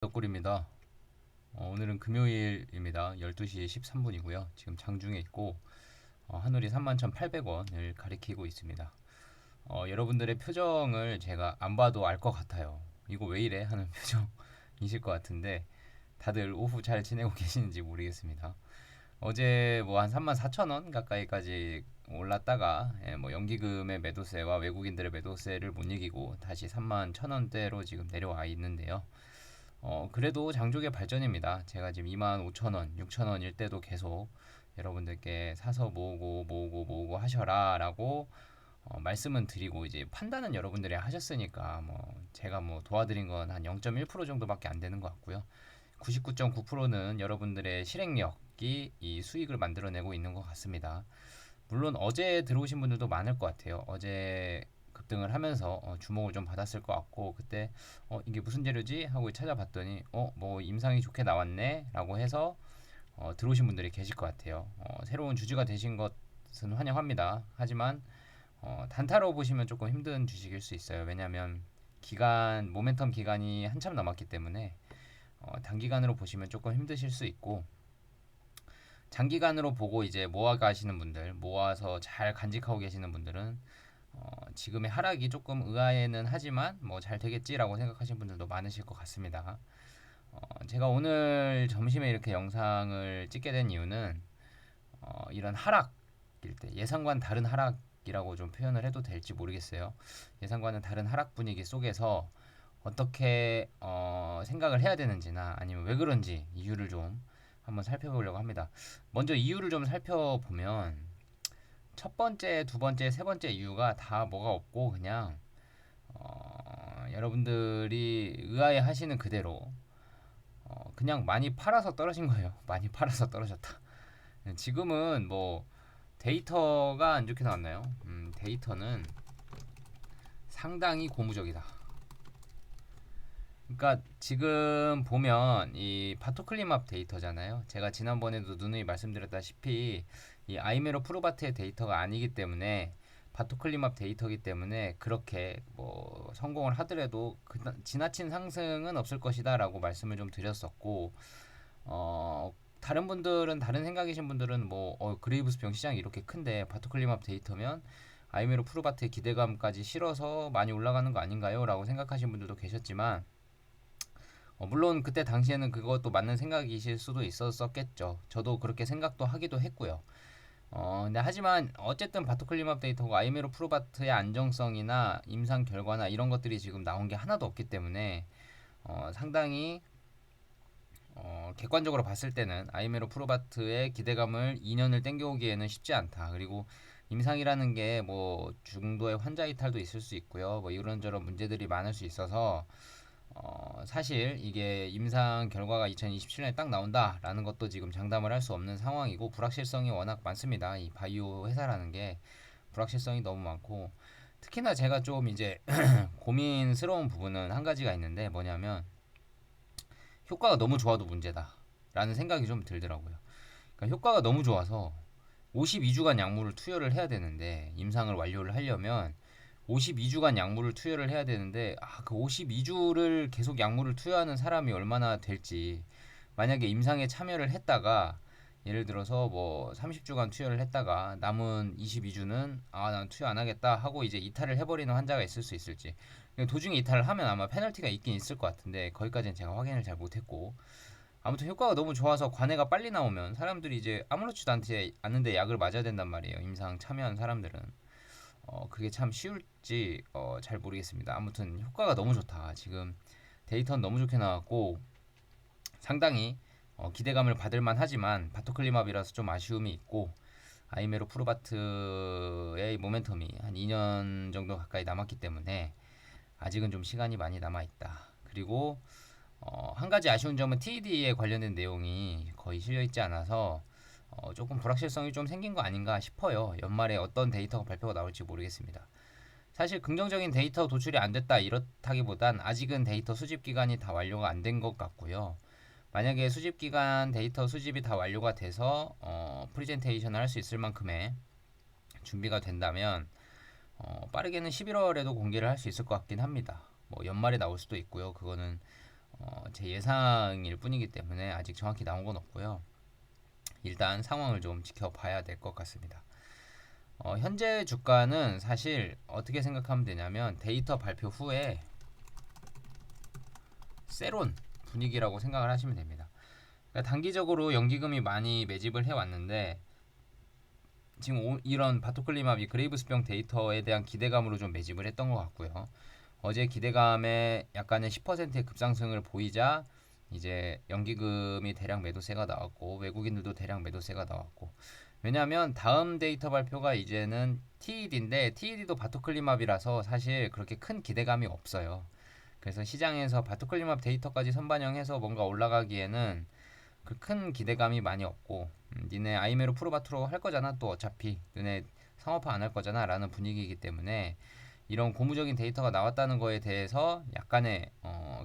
덕골입니다. 오늘은 금요일입니다. 12시 13분이고요. 지금 장중에 있고 한울이 31,800원을 가리키고 있습니다. 여러분들의 표정을 제가 안 봐도 알 것 같아요. 이거 왜 이래? 하는 표정이실 것 같은데 다들 오후 잘 지내고 계시는지 모르겠습니다. 어제 뭐 한 34,000원 가까이까지 올랐다가 뭐 연기금의 매도세와 외국인들의 매도세를 못 이기고 다시 31,000원대로 지금 내려와 있는데요. 그래도 장족의 발전입니다. 제가 지금 25,000원, 6,000원일 때도 계속 여러분들께 사서 모으고 하셔라 라고 말씀은 드리고 이제 판단은 여러분들이 하셨으니까 뭐 제가 뭐 도와드린 건 한 0.1% 정도밖에 안 되는 것 같고요. 99.9%는 여러분들의 실행력이 이 수익을 만들어내고 있는 것 같습니다. 물론 어제 들어오신 분들도 많을 것 같아요. 어제 급등을 하면서 주목을 좀 받았을 것 같고 그때 이게 무슨 재료지 하고 찾아봤더니 뭐 임상이 좋게 나왔네 라고 해서 들어오신 분들이 계실 것 같아요. 새로운 주주가 되신 것은 환영합니다. 하지만 단타로 보시면 조금 힘든 주식일 수 있어요. 왜냐하면 모멘텀 기간이 한참 남았기 때문에 단기간으로 보시면 조금 힘드실 수 있고 장기간으로 보고 이제 모아 가시는 분들, 모아서 잘 간직하고 계시는 분들은 지금의 하락이 조금 의아해는 하지만 뭐 잘 되겠지라고 생각하시는 분들도 많으실 것 같습니다. 제가 오늘 점심에 이렇게 영상을 찍게 된 이유는 이런 하락일 때 예상과는 다른 하락이라고 좀 표현을 해도 될지 모르겠어요. 예상과는 다른 하락 분위기 속에서 어떻게 생각을 해야 되는지나 아니면 왜 그런지 이유를 좀 한번 살펴보려고 합니다. 먼저 이유를 좀 살펴보면 첫 번째, 두 번째, 세 번째 이유가 다 뭐가 없고 그냥 여러분들이 의아해 하시는 그대로 그냥 많이 팔아서 떨어진 거예요. 많이 팔아서 떨어졌다. 지금은 뭐 데이터가 안 좋게 나왔나요? 데이터는 상당히 고무적이다. 그러니까 지금 보면 이 파토클림합 데이터잖아요. 제가 지난번에도 누누이 말씀드렸다시피 이 아이메로 프로바트의 데이터가 아니기 때문에 파토클림합 데이터이기 때문에 그렇게 뭐 성공을 하더라도 지나친 상승은 없을 것이다라고 말씀을 좀 드렸었고 다른 분들은 다른 생각이신 분들은 뭐 그레이브스병 시장이 이렇게 큰데 파토클림합 데이터면 아이메로 프로바트의 기대감까지 실어서 많이 올라가는 거 아닌가요? 라고 생각하신 분들도 계셨지만 물론 그때 당시에는 그것도 맞는 생각이실 수도 있었겠죠. 저도 그렇게 생각도 하기도 했고요. 근데 하지만 어쨌든 바토클림합 데이터고 아이메로 프로바트의 안정성이나 임상 결과나 이런 것들이 지금 나온 게 하나도 없기 때문에 상당히 객관적으로 봤을 때는 아이메로 프로바트의 기대감을 2년을 땡겨오기에는 쉽지 않다. 그리고 임상이라는 게 뭐 중도의 환자 이탈도 있을 수 있고요. 뭐 이런저런 문제들이 많을 수 있어서 사실 이게 임상 결과가 2027년에 딱 나온다라는 것도 지금 장담을 할 수 없는 상황이고 불확실성이 워낙 많습니다. 이 바이오 회사라는 게 불확실성이 너무 많고 특히나 제가 좀 이제 고민스러운 부분은 한 가지가 있는데 뭐냐면 효과가 너무 좋아도 문제다라는 생각이 좀 들더라고요. 그러니까 효과가 너무 좋아서 52주간 약물을 투여를 해야 되는데 임상을 완료를 하려면 52주간 약물을 투여를 해야 되는데 그 52주를 계속 약물을 투여하는 사람이 얼마나 될지 만약에 임상에 참여를 했다가 예를 들어서 뭐 30주간 투여를 했다가 남은 22주는 난 투여 안 하겠다 하고 이제 이탈을 해버리는 환자가 있을 수 있을지 도중에 이탈을 하면 아마 페널티가 있긴 있을 것 같은데 거기까지는 제가 확인을 잘 못했고 아무튼 효과가 너무 좋아서 관해가 빨리 나오면 사람들이 이제 아무렇지도 않은데 약을 맞아야 된단 말이에요. 임상 참여한 사람들은. 그게 참 쉬울지 잘 모르겠습니다. 아무튼 효과가 너무 좋다. 지금 데이터는 너무 좋게 나왔고 상당히 기대감을 받을 만하지만 바토클림압이라서 좀 아쉬움이 있고 아이메로 프로바트의 모멘텀이 한 2년 정도 가까이 남았기 때문에 아직은 좀 시간이 많이 남아 있다. 그리고 한 가지 아쉬운 점은 TED에 관련된 내용이 거의 실려 있지 않아서 조금 불확실성이 좀 생긴 거 아닌가 싶어요. 연말에 어떤 데이터가 발표가 나올지 모르겠습니다. 사실 긍정적인 데이터 도출이 안 됐다 이렇다기보단 아직은 데이터 수집 기간이 다 완료가 안 된 것 같고요. 만약에 수집 기간 데이터 수집이 다 완료가 돼서 프리젠테이션을 할 수 있을 만큼의 준비가 된다면 빠르게는 11월에도 공개를 할 수 있을 것 같긴 합니다. 뭐 연말에 나올 수도 있고요. 그거는 제 예상일 뿐이기 때문에 아직 정확히 나온 건 없고요. 일단 상황을 좀 지켜봐야 될 것 같습니다. 현재 주가는 사실 어떻게 생각하면 되냐면 데이터 발표 후에 세론 분위기라고 생각을 하시면 됩니다. 그러니까 단기적으로 연기금이 많이 매집을 해왔는데 지금 이런 바토클리마비 그레이브스병 데이터에 대한 기대감으로 좀 매집을 했던 것 같고요. 어제 기대감에 약간의 10%의 급상승을 보이자 이제 연기금이 대량 매도세가 나왔고 외국인들도 대량 매도세가 나왔고, 왜냐하면 다음 데이터 발표가 이제는 TED인데 TED도 바토클리마비라서 사실 그렇게 큰 기대감이 없어요. 그래서 시장에서 바토클리마비 데이터까지 선반영해서 뭔가 올라가기에는 그 큰 기대감이 많이 없고, 니네 아이메로 프로바트로 할 거잖아, 또 어차피 너네 상업화 안 할 거잖아 라는 분위기이기 때문에 이런 고무적인 데이터가 나왔다는 거에 대해서 약간의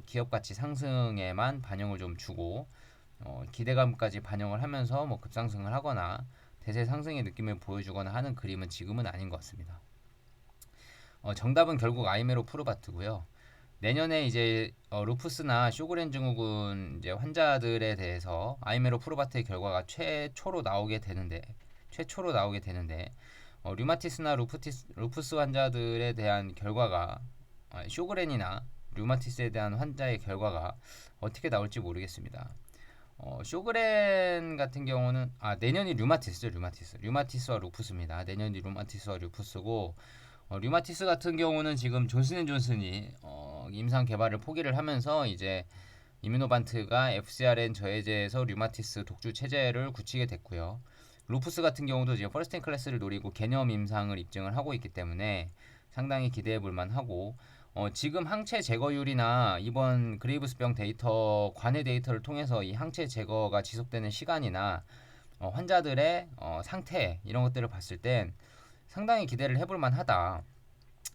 기업 가치 상승에만 반영을 좀 주고 기대감까지 반영을 하면서 뭐 급상승을 하거나 대세 상승의 느낌을 보여주거나 하는 그림은 지금은 아닌 것 같습니다. 정답은 결국 아이메로 프로바트고요. 내년에 이제 루푸스나 쇼그렌 증후군 이제 환자들에 대해서 아이메로 프로바트의 결과가 최초로 나오게 되는데 류마티스나 루푸스 환자들에 대한 결과가 쇼그렌이나 류마티스에 대한 환자의 결과가 어떻게 나올지 모르겠습니다. 쇼그렌 같은 경우는 내년이 류마티스와 루푸스입니다. 내년이 류마티스와 루푸스고, 류마티스 같은 경우는 지금 존슨앤존슨이 임상 개발을 포기를 하면서 이제 이뮤노반트가 FcRn 저해제에서 류마티스 독주 체제를 굳히게 됐고요. 루푸스 같은 경우도 지금 퍼스트 인 클래스를 노리고 개념 임상을 입증을 하고 있기 때문에 상당히 기대해 볼 만하고, 지금 항체 제거율이나 이번 그레이브스병 데이터 관해 데이터를 통해서 이 항체 제거가 지속되는 시간이나 환자들의 상태 이런 것들을 봤을 땐 상당히 기대를 해볼 만하다.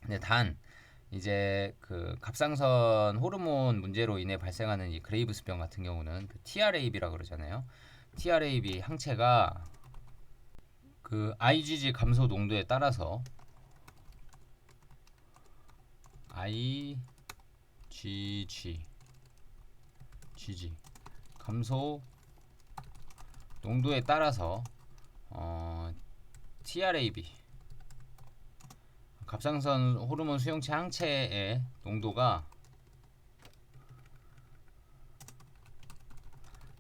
근데 단 이제 그 갑상선 호르몬 문제로 인해 발생하는 이 그레이브스병 같은 경우는 그 TRAB라 그러잖아요. TRAB 항체가 그 IgG 감소 농도에 따라서 GG 감소 농도에 따라서 TRAB 갑상선 호르몬 수용체 항체의 농도가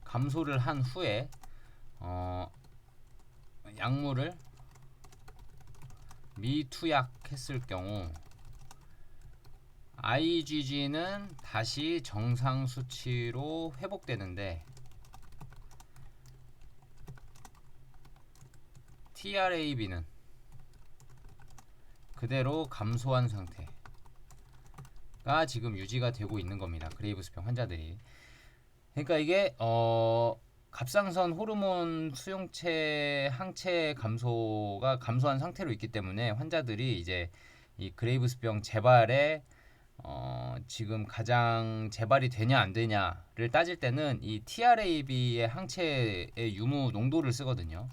감소를 한 후에 약물을 미투약했을 경우 IgG는 다시 정상 수치로 회복되는데 TRAB는 그대로 감소한 상태가 지금 유지가 되고 있는 겁니다. 그레이브스병 환자들이. 그러니까 이게 갑상선 호르몬 수용체 항체 감소가 감소한 상태로 있기 때문에 환자들이 이제 이 그레이브스병 재발에 지금 가장 재발이 되냐 안 되냐를 따질 때는 이 TRAB의 항체의 유무 농도를 쓰거든요.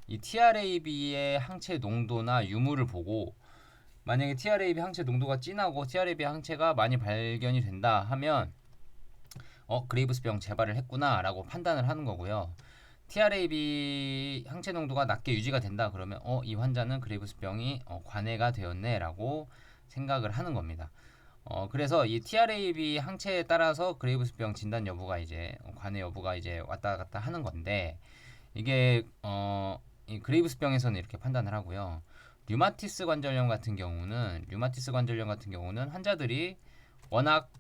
이 TRAB의 항체 농도나 유무를 보고 만약에 TRAB 항체 농도가 진하고 TRAB 항체가 많이 발견이 된다 하면 그레이브스병 재발을 했구나 라고 판단을 하는 거고요. TRAB 항체 농도가 낮게 유지가 된다 그러면 이 환자는 그레이브스병이 관해가 되었네 라고 생각을 하는 겁니다. 그래서 이 TRAB 항체에 따라서 그레이브스병 진단 여부가 이제 관해 여부가 이제 왔다 갔다 하는 건데, 이게 이 그레이브스병에서는 이렇게 판단을 하고요. 류마티스 관절염 같은 경우는 환자들이 워낙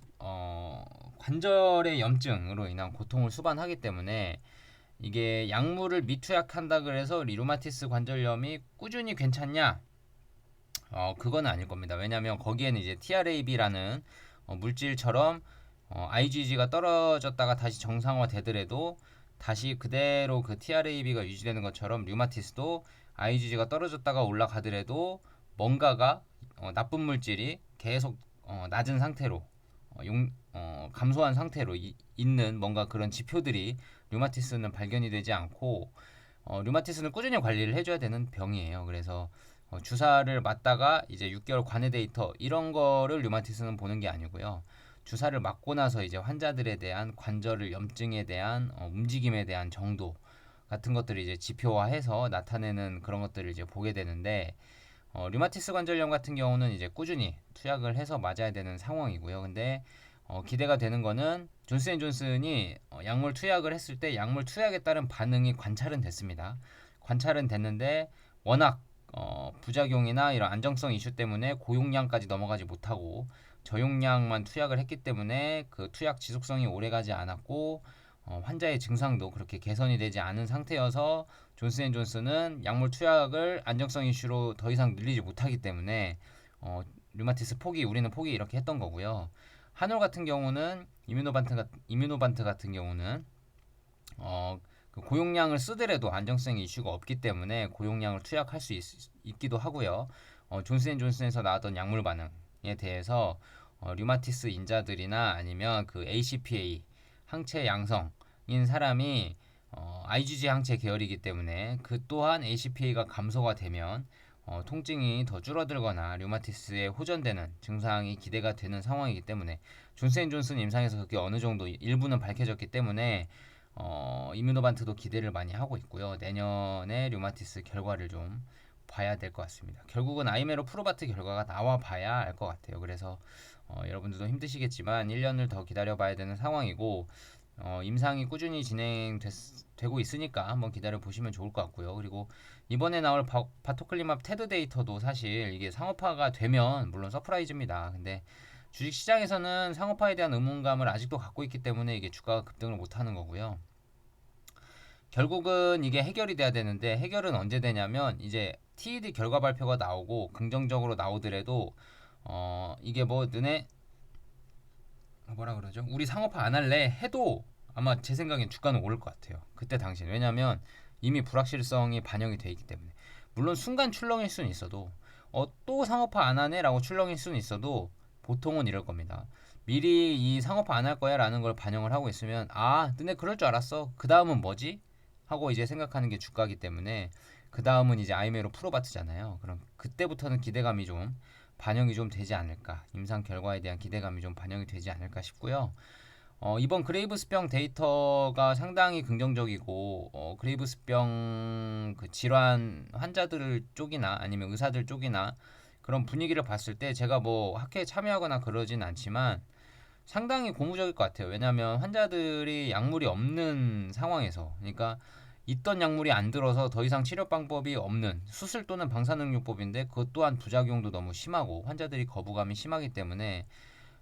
관절의 염증으로 인한 고통을 수반하기 때문에 이게 약물을 미투약한다 그래서 류마티스 관절염이 꾸준히 괜찮냐? 그건 아닐 겁니다. 왜냐하면 거기에는 이제 TRAB라는 물질처럼 IgG가 떨어졌다가 다시 정상화 되더라도 다시 그대로 그 TRAB가 유지되는 것처럼 류마티스도 IgG가 떨어졌다가 올라가더라도 뭔가가 나쁜 물질이 계속 낮은 상태로 감소한 상태로 있는 뭔가 그런 지표들이 류마티스는 발견이 되지 않고, 류마티스는 꾸준히 관리를 해줘야 되는 병이에요. 그래서 주사를 맞다가 이제 6개월 관해 데이터 이런 거를 류마티스는 보는 게 아니고요. 주사를 맞고 나서 이제 환자들에 대한 관절 염증에 대한 움직임에 대한 정도 같은 것들을 이제 지표화해서 나타내는 그런 것들을 이제 보게 되는데, 류마티스 관절염 같은 경우는 이제 꾸준히 투약을 해서 맞아야 되는 상황이고요. 근데 기대가 되는 거는 존스앤존슨이 약물 투약을 했을 때 약물 투약에 따른 반응이 관찰은 됐습니다. 관찰은 됐는데 워낙 부작용이나 이런 안정성 이슈 때문에 고용량까지 넘어가지 못하고 저용량만 투약을 했기 때문에 그 투약 지속성이 오래가지 않았고, 환자의 증상도 그렇게 개선이 되지 않은 상태여서 존스앤존슨은 약물 투약을 안정성 이슈로 더 이상 늘리지 못하기 때문에 어, 류마티스 포기, 우리는 포기 이렇게 했던 거고요. 한올 같은 경우는 이뮤노반트 같은 경우는 그 고용량을 쓰더라도 안정성 이슈가 없기 때문에 고용량을 투약할 수 있기도 하고요. 존스앤존슨에서 나왔던 약물 반응에 대해서 류마티스 인자들이나 아니면 그 ACPA 항체 양성인 사람이 IgG 항체 계열이기 때문에 그 또한 ACPA가 감소가 되면 통증이 더 줄어들거나 류마티스에 호전되는 증상이 기대가 되는 상황이기 때문에 존스앤존슨 임상에서 그게 어느 정도 일부는 밝혀졌기 때문에 이뮤노반트도 기대를 많이 하고 있고요. 내년에 류마티스 결과를 좀 봐야 될 것 같습니다. 결국은 아이메로 프로바트 결과가 나와 봐야 알 것 같아요. 그래서 여러분들도 힘드시겠지만 1년을 더 기다려 봐야 되는 상황이고, 임상이 꾸준히 진행되고 있으니까 한번 기다려 보시면 좋을 것 같고요. 그리고 이번에 나올 바토클리맙 테드 데이터도 사실 이게 상업화가 되면 물론 서프라이즈입니다. 근데 주식시장에서는 상업화에 대한 의문감을 아직도 갖고 있기 때문에 이게 주가가 급등을 못하는 거고요. 결국은 이게 해결이 돼야 되는데, 해결은 언제 되냐면 이제 TED 결과 발표가 나오고 긍정적으로 나오더라도 이게 뭐 너네 뭐라 그러죠? 우리 상업화 안 할래 해도 아마 제 생각엔 주가는 오를 것 같아요. 그때 당시에. 왜냐면 이미 불확실성이 반영이 돼 있기 때문에. 물론 순간 출렁일 수는 있어도 또 상업화 안 하네 라고 출렁일 수는 있어도 보통은 이럴 겁니다. 미리 이 상업화 안 할 거야 라는 걸 반영을 하고 있으면, 아 너네 그럴 줄 알았어, 그 다음은 뭐지? 하고 이제 생각하는 게 주가기 때문에, 그 다음은 이제 아이메로 프로바트잖아요. 그럼 그때부터는 기대감이 좀 반영이 좀 되지 않을까, 임상 결과에 대한 기대감이 좀 반영이 되지 않을까 싶고요. 이번 그레이브스병 데이터가 상당히 긍정적이고, 그레이브스병 그 질환 환자들 쪽이나 아니면 의사들 쪽이나 그런 분위기를 봤을 때 제가 뭐 학회에 참여하거나 그러진 않지만 상당히 고무적일 것 같아요. 왜냐하면 환자들이 약물이 없는 상황에서, 그러니까 있던 약물이 안 들어서 더 이상 치료 방법이 없는 수술 또는 방사능요법인데 그것 또한 부작용도 너무 심하고 환자들이 거부감이 심하기 때문에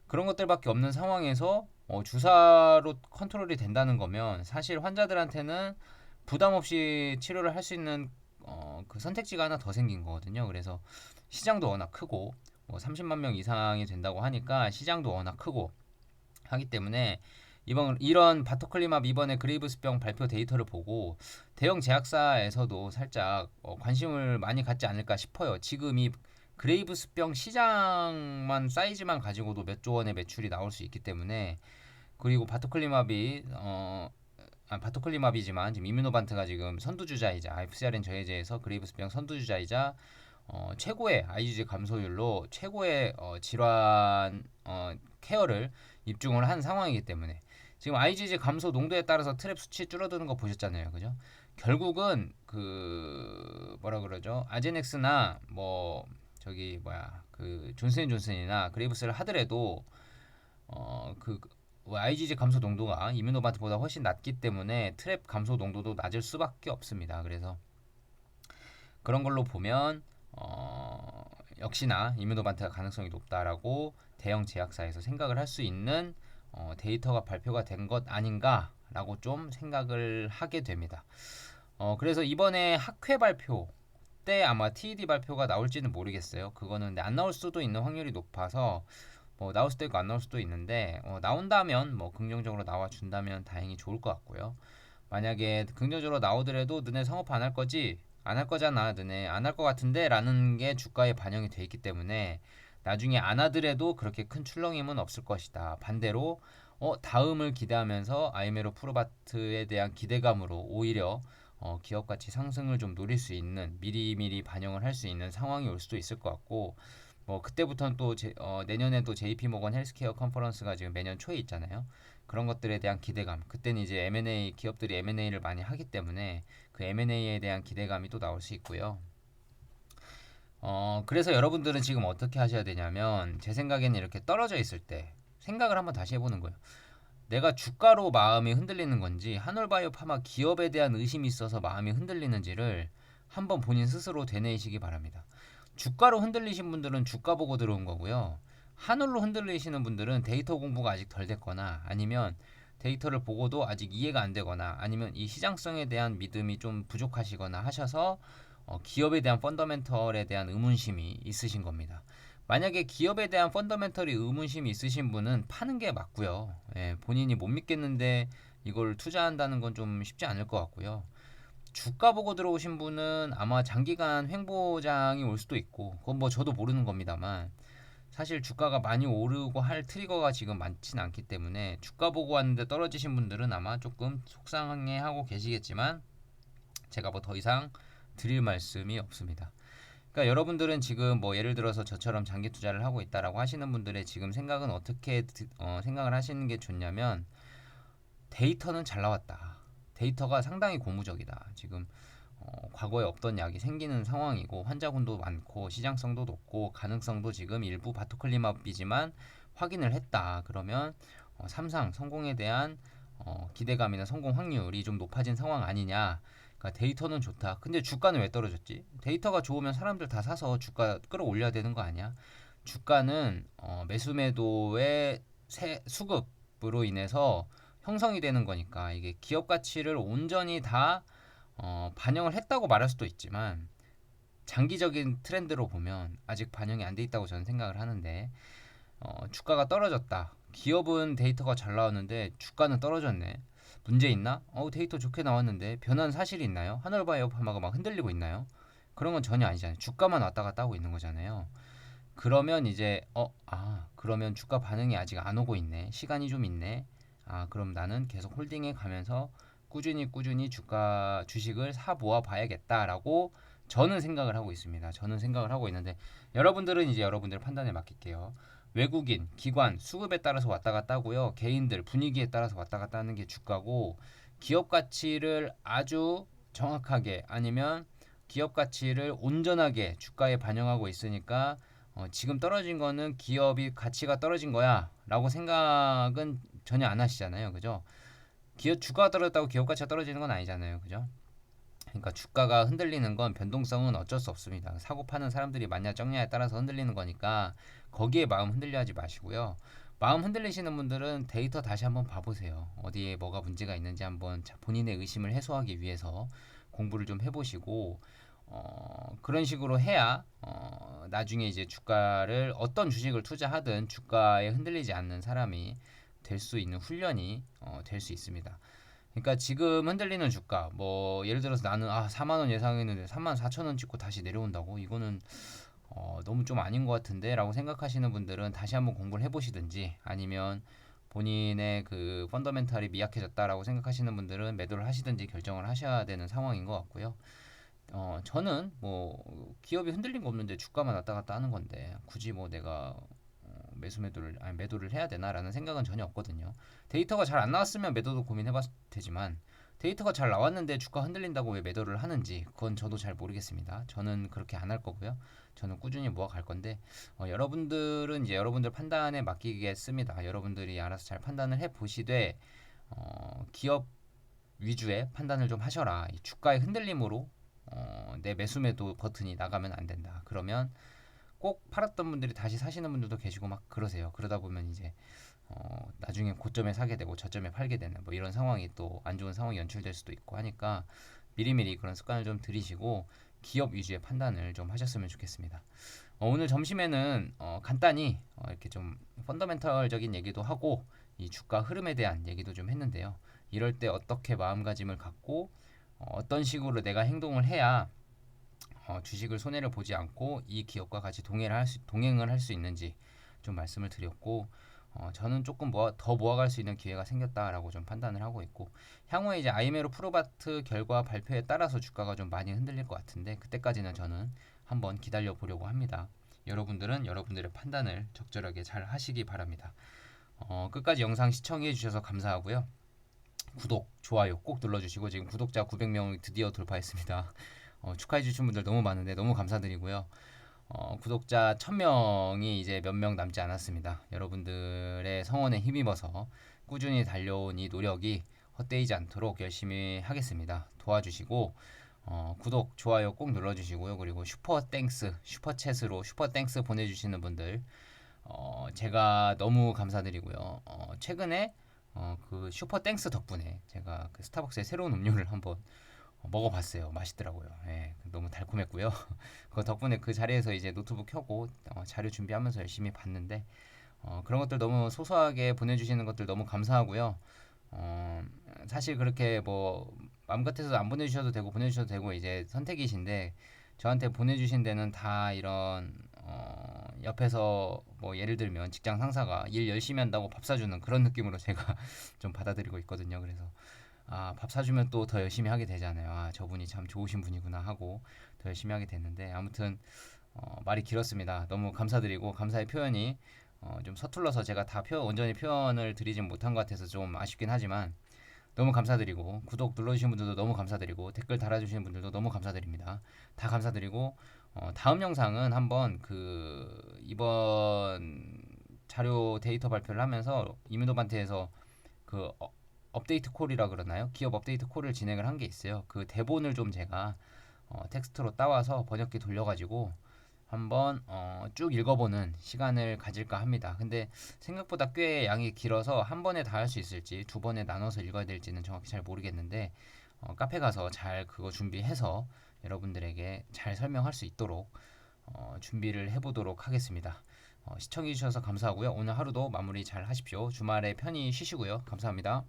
그런 것들밖에 없는 상황에서 주사로 컨트롤이 된다는 거면 사실 환자들한테는 부담 없이 치료를 할 수 있는 그 선택지가 하나 더 생긴 거거든요. 그래서 시장도 워낙 크고 뭐 30만 명 이상이 된다고 하니까 시장도 워낙 크고 하기 때문에 이런 바토클리맙 이번에 그레이브스병 발표 데이터를 보고 대형 제약사에서도 살짝 관심을 많이 갖지 않을까 싶어요. 지금 이 그레이브스병 시장만 사이즈만 가지고도 몇 조 원의 매출이 나올 수 있기 때문에, 그리고 바토클리맙이지만 지금 이뮤노반트가 지금 선두주자이자 FcRn 저해제에서 그레이브스병 선두주자이자 최고의 IgG 감소율로 최고의 질환 케어를 입증을 한 상황이기 때문에 지금 IgG 감소 농도에 따라서 트랩 수치 줄어드는 거 보셨잖아요, 그죠? 결국은 그 뭐라 그러죠? 아제넥스나 뭐 저기 뭐야 그 존슨앤존슨이나 그레이브스를 하더라도 그 IgG 감소 농도가 이뮤노반트보다 훨씬 낮기 때문에 트랩 감소 농도도 낮을 수밖에 없습니다. 그래서 그런 걸로 보면 역시나 이뮤노반트가 가능성이 높다라고 대형 제약사에서 생각을 할 수 있는 데이터가 발표가 된 것 아닌가라고 좀 생각을 하게 됩니다. 그래서 이번에 학회 발표 때 아마 TED 발표가 나올지는 모르겠어요. 그거는 근데 안 나올 수도 있는 확률이 높아서 뭐 나올 수도 있고 안 나올 수도 있는데, 나온다면 뭐 긍정적으로 나와준다면 다행히 좋을 것 같고요. 만약에 긍정적으로 나오더라도 너네 상업 안 할 거지? 안 할 거잖아. 너네 안 할 것 같은데? 라는 게 주가에 반영이 돼 있기 때문에 나중에 안 하더라도 그렇게 큰 출렁임은 없을 것이다. 반대로 다음을 기대하면서 아이메로 프로바트에 대한 기대감으로 오히려 기업 가치 상승을 좀 노릴 수 있는, 미리미리 반영을 할 수 있는 상황이 올 수도 있을 것 같고, 뭐 그때부터는 또 내년에 또 JP 모건 헬스케어 컨퍼런스가 지금 매년 초에 있잖아요. 그런 것들에 대한 기대감. 그때는 이제 M&A 기업들이 M&A를 많이 하기 때문에 그 M&A에 대한 기대감이 또 나올 수 있고요. 그래서 여러분들은 지금 어떻게 하셔야 되냐면 제 생각에는 이렇게 떨어져 있을 때 생각을 한번 다시 해보는 거예요. 내가 주가로 마음이 흔들리는 건지 한올바이오 파마 기업에 대한 의심이 있어서 마음이 흔들리는지를 한번 본인 스스로 되뇌이시기 바랍니다. 주가로 흔들리신 분들은 주가 보고 들어온 거고요. 한올로 흔들리시는 분들은 데이터 공부가 아직 덜 됐거나 아니면 데이터를 보고도 아직 이해가 안 되거나 아니면 이 시장성에 대한 믿음이 좀 부족하시거나 하셔서 기업에 대한 펀더멘털에 대한 의문심이 있으신 겁니다. 만약에 기업에 대한 펀더멘털이 의문심이 있으신 분은 파는 게 맞고요. 예, 본인이 못 믿겠는데 이걸 투자한다는 건 좀 쉽지 않을 것 같고요. 주가 보고 들어오신 분은 아마 장기간 횡보장이 올 수도 있고 그건 뭐 저도 모르는 겁니다만 사실 주가가 많이 오르고 할 트리거가 지금 많진 않기 때문에 주가 보고 왔는데 떨어지신 분들은 아마 조금 속상해하고 계시겠지만 제가 뭐 더 이상 드릴 말씀이 없습니다. 그러니까 여러분들은 지금 뭐 예를 들어서 저처럼 장기 투자를 하고 있다라고 하시는 분들의 지금 생각은 어떻게 생각을 하시는 게 좋냐면 데이터는 잘 나왔다. 데이터가 상당히 고무적이다. 지금 과거에 없던 약이 생기는 상황이고 환자군도 많고 시장성도 높고 가능성도 지금 일부 바토클리마비지만 확인을 했다. 그러면 삼상 성공에 대한 기대감이나 성공 확률이 좀 높아진 상황 아니냐. 그러니까 데이터는 좋다. 근데 주가는 왜 떨어졌지? 데이터가 좋으면 사람들 다 사서 주가 끌어올려야 되는 거 아니야? 주가는 매수 매도의 수급으로 인해서 형성이 되는 거니까 이게 기업 가치를 온전히 다 반영을 했다고 말할 수도 있지만 장기적인 트렌드로 보면 아직 반영이 안 돼 있다고 저는 생각을 하는데 주가가 떨어졌다. 기업은 데이터가 잘 나왔는데 주가는 떨어졌네. 문제 있나? 데이터 좋게 나왔는데 변한 사실이 있나요? 하늘바이오 파마가 막 흔들리고 있나요? 그런 건 전혀 아니잖아요. 주가만 왔다 갔다 하고 있는 거잖아요. 그러면 이제 그러면 주가 반응이 아직 안 오고 있네. 시간이 좀 있네. 그럼 나는 계속 홀딩해 가면서 꾸준히 주가 주식을 사 모아 봐야겠다라고 저는 생각을 하고 있습니다. 저는 생각을 하고 있는데 여러분들은 이제 여러분들 판단에 맡길게요. 외국인, 기관, 수급에 따라서 왔다 갔다 하고요. 개인들 분위기에 따라서 왔다 갔다 하는 게 주가고 기업 가치를 아주 정확하게 아니면 기업 가치를 온전하게 주가에 반영하고 있으니까 지금 떨어진 거는 기업이 가치가 떨어진 거야 라고 생각은 전혀 안 하시잖아요. 그죠? 기업 주가가 떨어졌다고 기업 가치가 떨어지는 건 아니잖아요. 그죠? 그러니까 주가가 흔들리는 건 변동성은 어쩔 수 없습니다. 사고 파는 사람들이 많냐 적냐에 따라서 흔들리는 거니까 거기에 마음 흔들려 하지 마시고요. 마음 흔들리시는 분들은 데이터 다시 한번 봐보세요. 어디에 뭐가 문제가 있는지 한번 본인의 의심을 해소하기 위해서 공부를 좀 해보시고 그런 식으로 해야 나중에 이제 주가를 어떤 주식을 투자하든 주가에 흔들리지 않는 사람이 될 수 있는 훈련이 될 수 있습니다. 그러니까 지금 흔들리는 주가 뭐 예를 들어서 나는 4만 원 예상했는데 3만 4천 원 찍고 다시 내려온다고 이거는 너무 좀 아닌 것 같은데 라고 생각하시는 분들은 다시 한번 공부를 해보시든지 아니면 본인의 그 펀더멘탈이 미약해졌다라고 생각하시는 분들은 매도를 하시든지 결정을 하셔야 되는 상황인 것 같고요. 저는 뭐 기업이 흔들린 거 없는데 주가만 왔다 갔다 하는 건데 굳이 뭐 내가 매도를 해야 되나라는 생각은 전혀 없거든요. 데이터가 잘 안 나왔으면 매도도 고민해봤을 테지만 데이터가 잘 나왔는데 주가 흔들린다고 왜 매도를 하는지 그건 저도 잘 모르겠습니다. 저는 그렇게 안 할 거고요. 저는 꾸준히 모아갈 건데 여러분들은 이제 여러분들 판단에 맡기겠습니다. 여러분들이 알아서 잘 판단을 해 보시되 기업 위주의 판단을 좀 하셔라. 이 주가의 흔들림으로 내 매수 매도 버튼이 나가면 안 된다. 그러면 꼭 팔았던 분들이 다시 사시는 분들도 계시고 막 그러세요. 그러다 보면 이제 나중에 고점에 사게 되고 저점에 팔게 되는 뭐 이런 상황이 또 안 좋은 상황이 연출될 수도 있고 하니까 미리미리 그런 습관을 좀 들이시고 기업 위주의 판단을 좀 하셨으면 좋겠습니다. 오늘 점심에는 간단히 이렇게 좀 펀더멘털적인 얘기도 하고 이 주가 흐름에 대한 얘기도 좀 했는데요. 이럴 때 어떻게 마음가짐을 갖고 어떤 식으로 내가 행동을 해야 주식을 손해를 보지 않고 이 기업과 같이 동행을 할 수 있는지 좀 말씀을 드렸고 저는 조금 더 모아갈 수 있는 기회가 생겼다라고 좀 판단을 하고 있고 향후에 이제 아이메로 프로바트 결과 발표에 따라서 주가가 좀 많이 흔들릴 것 같은데 그때까지는 저는 한번 기다려 보려고 합니다. 여러분들은 여러분들의 판단을 적절하게 잘 하시기 바랍니다. 끝까지 영상 시청해 주셔서 감사하고요. 구독, 좋아요 꼭 눌러주시고 지금 구독자 900명을 드디어 돌파했습니다. 축하해 주신 분들 너무 많은데 너무 감사드리고요. 구독자 1000명이 이제 몇 명 남지 않았습니다. 여러분들의 성원에 힘입어서 꾸준히 달려온 이 노력이 헛되이지 않도록 열심히 하겠습니다. 도와주시고 구독, 좋아요 꼭 눌러주시고요. 그리고 슈퍼 땡스, 슈퍼챗으로 슈퍼 땡스 보내주시는 분들 제가 너무 감사드리고요. 최근에 그 슈퍼 땡스 덕분에 제가 그 스타벅스의 새로운 음료를 한번 먹어봤어요. 맛있더라고요. 예, 너무 달콤했고요. 그 덕분에 그 자리에서 이제 노트북 켜고 자료 준비하면서 열심히 봤는데 그런 것들 너무 소소하게 보내주시는 것들 너무 감사하고요. 어, 사실 그렇게 뭐 마음 같아서 안 보내주셔도 되고 보내주셔도 되고 이제 선택이신데 저한테 보내주신 데는 다 이런 옆에서 뭐 예를 들면 직장 상사가 일 열심히 한다고 밥 사주는 그런 느낌으로 제가 좀 받아들이고 있거든요. 그래서 밥 사주면 또 더 열심히 하게 되잖아요. 저분이 참 좋으신 분이구나 하고 더 열심히 하게 됐는데 아무튼 말이 길었습니다. 너무 감사드리고 감사의 표현이 좀 서툴러서 제가 다 온전히 표현을 드리진 못한 것 같아서 좀 아쉽긴 하지만 너무 감사드리고 구독 눌러주신 분들도 너무 감사드리고 댓글 달아주시는 분들도 너무 감사드립니다. 다 감사드리고 다음 영상은 한번 그 이번 자료 데이터 발표를 하면서 이민도반트에서 그 업데이트 콜이라 그러나요? 기업 업데이트 콜을 진행을 한 게 있어요. 그 대본을 좀 제가 텍스트로 따와서 번역기 돌려가지고 한번 쭉 읽어보는 시간을 가질까 합니다. 근데 생각보다 꽤 양이 길어서 한 번에 다 할 수 있을지 두 번에 나눠서 읽어야 될지는 정확히 잘 모르겠는데 카페 가서 잘 그거 준비해서 여러분들에게 잘 설명할 수 있도록 준비를 해보도록 하겠습니다. 시청해주셔서 감사하고요. 오늘 하루도 마무리 잘 하십시오. 주말에 편히 쉬시고요. 감사합니다.